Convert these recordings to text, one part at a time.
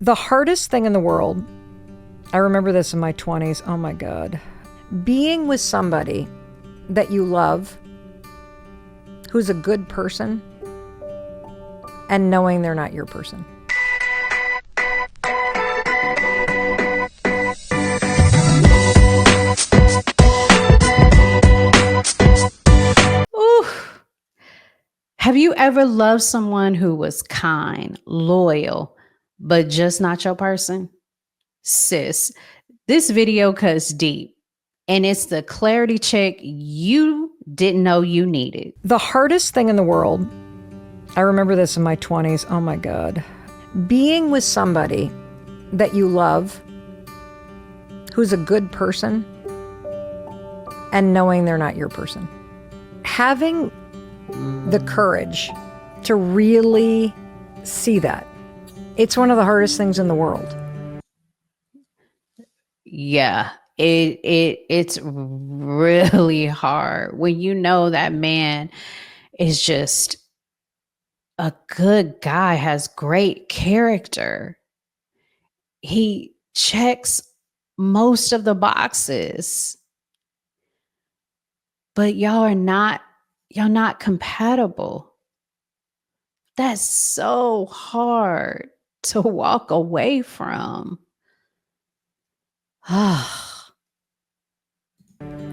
The hardest thing in the world, I remember this in my 20s, oh my God, being with somebody that you love, who's a good person, and knowing they're not your person. Ooh. Have you ever loved someone who was kind, loyal, but just not your person? Sis, this video cuts deep, and it's the clarity check you didn't know you needed. The hardest thing in the world, I remember this in my 20s, oh my God, being with somebody that you love, who's a good person, and knowing they're not your person. Having the courage to really see that. It's one of the hardest things in the world. Yeah, it's really hard when you know that man is just a good guy, has great character. He checks most of the boxes, but y'all not compatible. That's so hard to walk away from.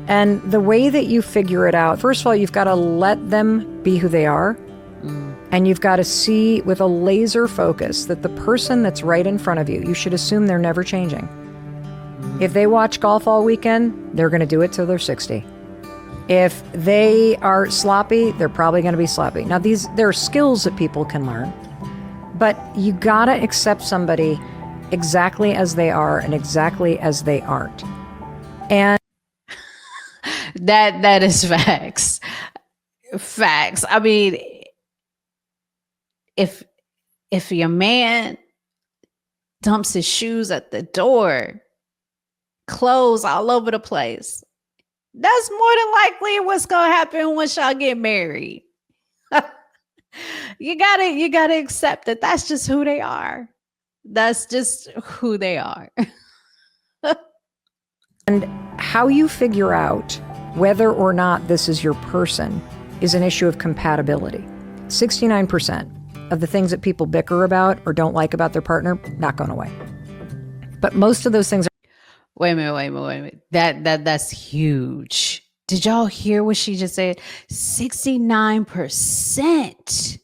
And the way that you figure it out, first of all, you've got to let them be who they are. And you've got to see with a laser focus that the person that's right in front of you, you should assume they're never changing. If they watch golf all weekend, they're going to do it till they're 60. If they are sloppy, they're probably going to be sloppy. Now, there are skills that people can learn, but you got to accept somebody exactly as they are and exactly as they aren't. And that is facts. Facts. I mean, if your man dumps his shoes at the door, clothes all over the place, that's more than likely what's gonna happen once y'all get married. You gotta accept that that's just who they are. That's just who they are. And how you figure out whether or not this is your person is an issue of compatibility. 69% of the things that people bicker about or don't like about their partner, not going away. But most of those things are... Wait a minute. That's huge. Did y'all hear what she just said? 69%.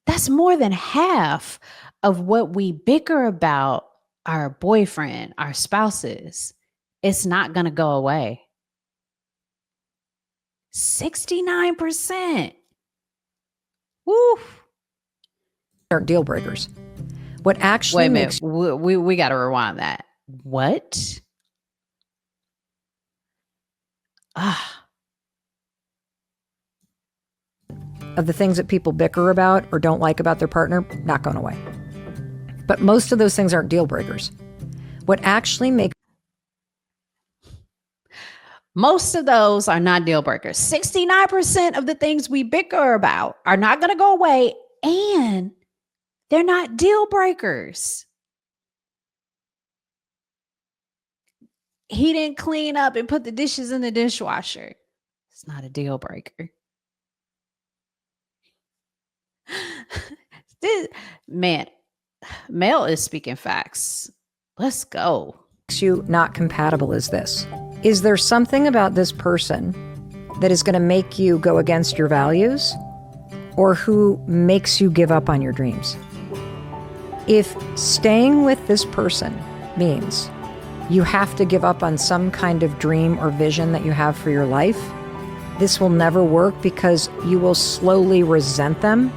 That's more than half of what we bicker about our boyfriend, our spouses. It's not going to go away. 69%. Woo. Aren't deal breakers. What actually makes... Wait a minute. We got to rewind that. What? Of the things that people bicker about or don't like about their partner, not going away. But most of those things aren't deal breakers. What actually makes... Most of those are not deal breakers. 69% of the things we bicker about are not going to go away, and they're not deal breakers. He didn't clean up and put the dishes in the dishwasher. It's not a deal breaker. Man, Mel is speaking facts. Let's go. Makes you not compatible is this. Is there something about this person that is going to make you go against your values, or who makes you give up on your dreams? If staying with this person means you have to give up on some kind of dream or vision that you have for your life, this will never work, because you will slowly resent them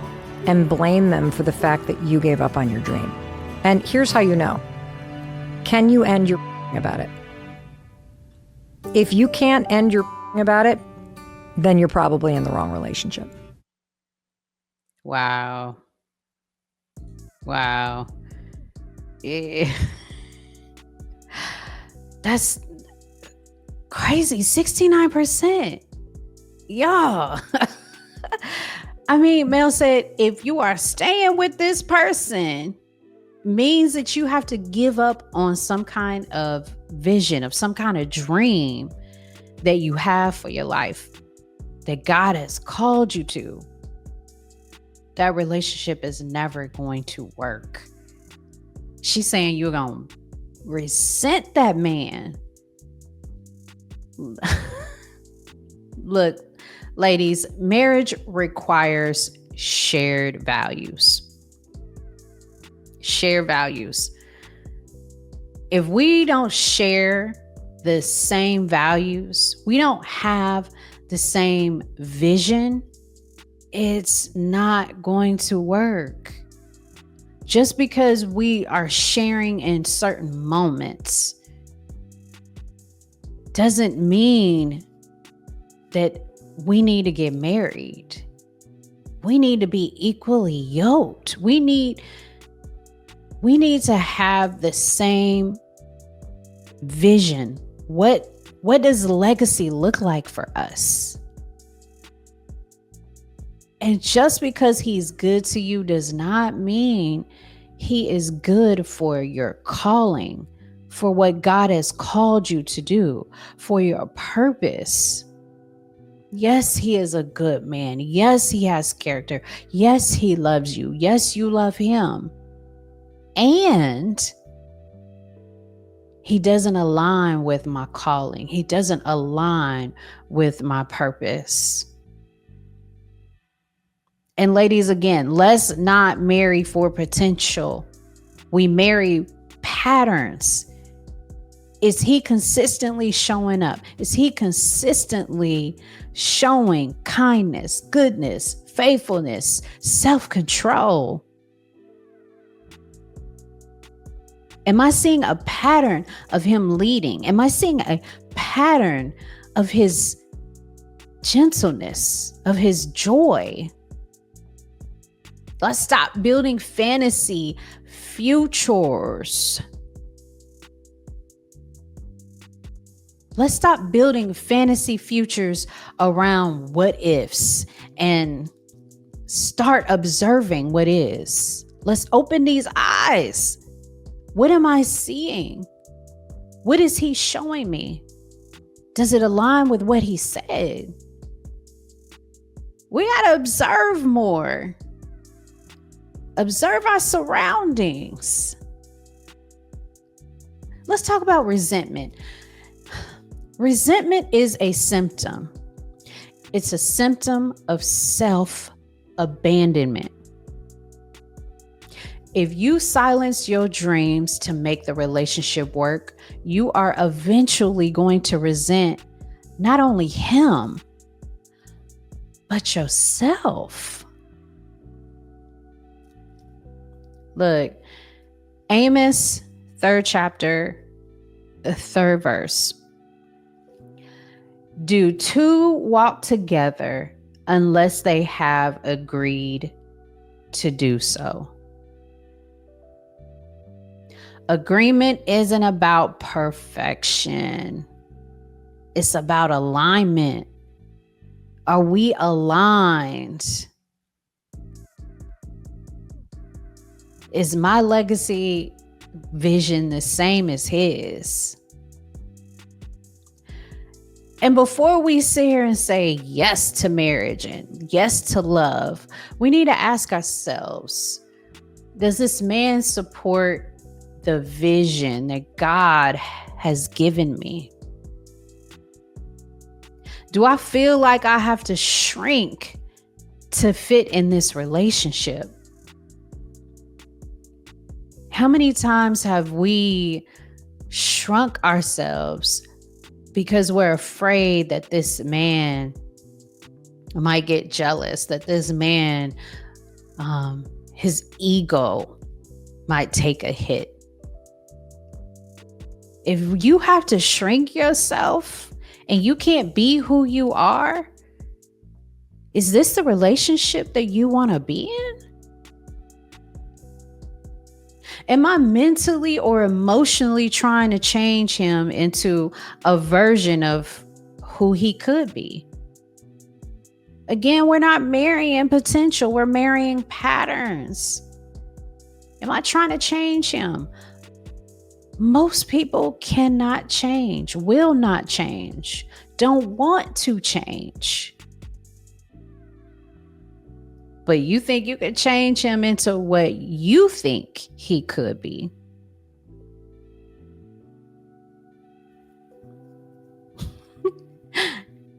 and blame them for the fact that you gave up on your dream. And here's how you know. Can you end your about it? If you can't end your about it, then you're probably in the wrong relationship. Wow. Yeah. That's crazy. 69%. Y'all. I mean, Mel said, if you are staying with this person, means that you have to give up on some kind of vision, of some kind of dream that you have for your life, that God has called you to. That relationship is never going to work. She's saying you're going to resent that man. Look, ladies, marriage requires shared values. Share values. If we don't share the same values, we don't have the same vision, it's not going to work. Just because we are sharing in certain moments doesn't mean that we need to get married. We need to be equally yoked. We need to have the same vision. What does legacy look like for us? And just because he's good to you does not mean he is good for your calling, for what God has called you to do, for your purpose. Yes, he is a good man. Yes, he has character. Yes, he loves you. Yes, you love him. And he doesn't align with my calling. He doesn't align with my purpose. And ladies, again, let's not marry for potential. We marry patterns. Is he consistently showing up? Is he consistently showing kindness, goodness, faithfulness, self-control? Am I seeing a pattern of him leading? Am I seeing a pattern of his gentleness, of his joy? Let's stop building fantasy futures. Let's stop building fantasy futures around what ifs and start observing what is. Let's open these eyes. What am I seeing? What is he showing me? Does it align with what he said? We got to observe more. Observe our surroundings. Let's talk about resentment. Resentment is a symptom. It's a symptom of self-abandonment. If you silence your dreams to make the relationship work, you are eventually going to resent not only him, but yourself. Look, Amos, 3rd chapter, the 3rd verse. Do two walk together unless they have agreed to do so? Agreement isn't about perfection. It's about alignment. Are we aligned? Is my legacy vision the same as his? And before we sit here and say yes to marriage and yes to love, we need to ask ourselves, does this man support the vision that God has given me? Do I feel like I have to shrink to fit in this relationship? How many times have we shrunk ourselves because we're afraid that this man might get jealous, that this man, his ego might take a hit? If you have to shrink yourself and you can't be who you are, is this the relationship that you want to be in? Am I mentally or emotionally trying to change him into a version of who he could be? Again, we're not marrying potential, we're marrying patterns. Am I trying to change him? Most people cannot change, will not change, don't want to change. But you think you could change him into what you think he could be.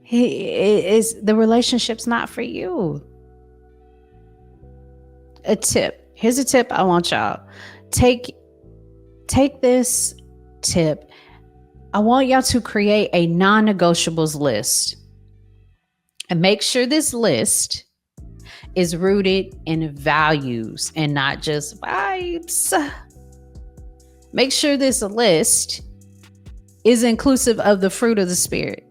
The relationship's not for you. A tip. Here's a tip I want y'all. Take this tip. I want y'all to create a non-negotiables list. And make sure this list is rooted in values and not just vibes. Make sure this list is inclusive of the fruit of the Spirit.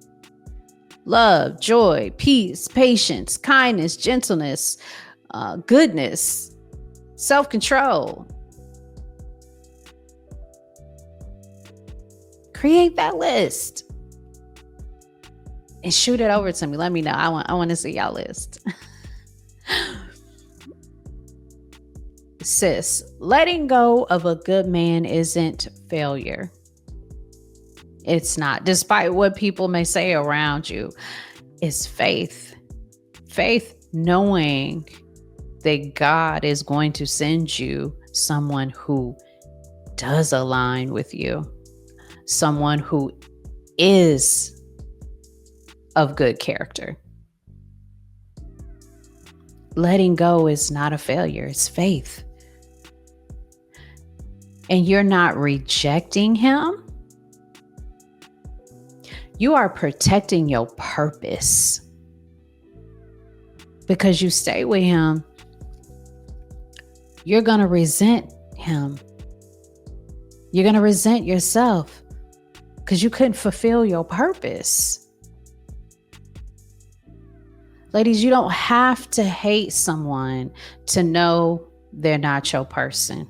Love, joy, peace, patience, kindness, gentleness, goodness, self-control. Create that list and shoot it over to me. Let me know. I want to see y'all list. Sis, letting go of a good man isn't failure. It's not, despite what people may say around you. It's faith. Faith knowing that God is going to send you someone who does align with you, someone who is of good character. Letting go is not a failure, it's faith. And you're not rejecting him. You are protecting your purpose. Because you stay with him, you're going to resent him. You're going to resent yourself because you couldn't fulfill your purpose. Ladies, you don't have to hate someone to know they're not your person.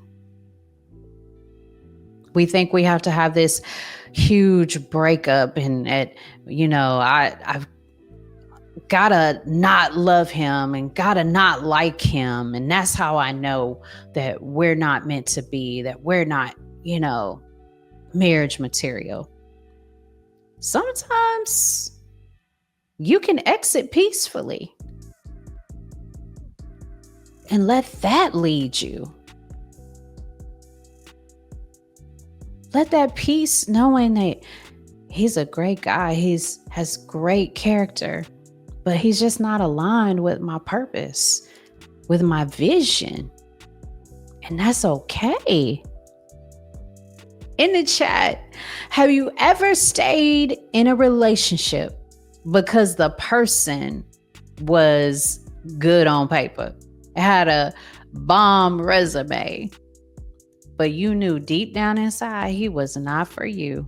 We think we have to have this huge breakup and I've gotta not love him and gotta not like him. And that's how I know that we're not meant to be, that we're not, marriage material. Sometimes you can exit peacefully and let that lead you. Let that peace, knowing that he's a great guy, has great character, but he's just not aligned with my purpose, with my vision. And that's okay. In the chat, have you ever stayed in a relationship because the person was good on paper, had a bomb resume, but you knew deep down inside he was not for you?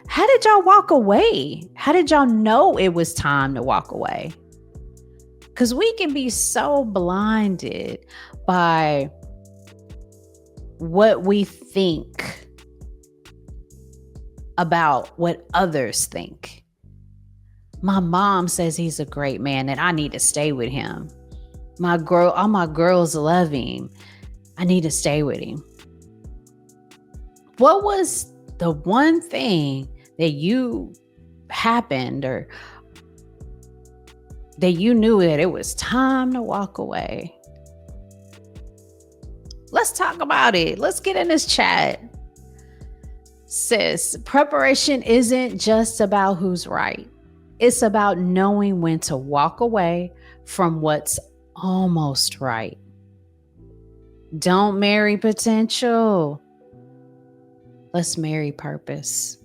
How did y'all walk away? How did y'all know it was time to walk away? Because we can be so blinded by what we think about what others think. My mom says he's a great man and I need to stay with him. All my girls love him. I need to stay with him. What was the one thing that you happened or that you knew that it was time to walk away? Let's talk about it. Let's get in this chat. Sis, preparation isn't just about who's right. It's about knowing when to walk away from what's almost right. Don't marry potential. Let's marry purpose.